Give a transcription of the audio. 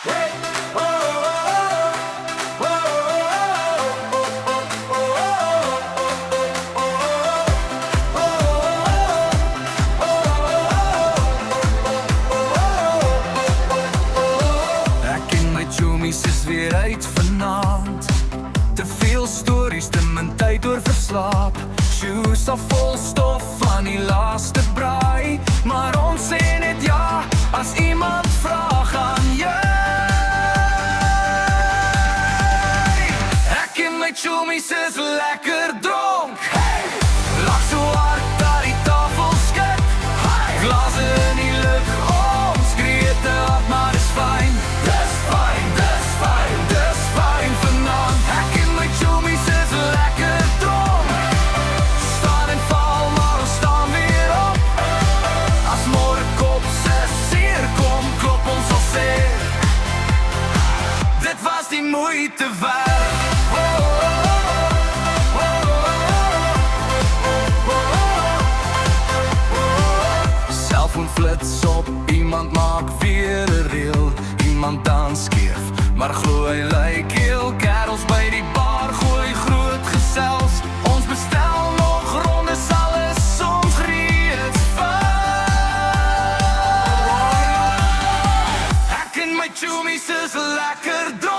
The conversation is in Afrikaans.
Ek en my choomies is weer uit vanaand. Te veel stories, te min tyd oor verslaap. Shoes al vol stof van die laaste braai, maar ons sê net ja as iemand vra, gaan jy. Ek en my choomies is lekker dronk. Hey! Lach so hard dat die tafel skud. Hey! Glase in die lug, ons skree te hard, maar dis fyn. Dis fyn, dis fyn, dis fyn vanaand. Ek en my choomies is lekker dronk. Staan en val, maar ons staan weer op. As môre kop se seer kom, klop ons al sê dit was die moeite werd. Selfoon flits op, iemand maak weer 'n reel. Iemand dans skeef, maar glo hy lyk heel. Kerels by die bar gooi groot gesels. Ons bestel nog rondes, alles ons reeds fyn. Ek en my choomies is lekker dronk.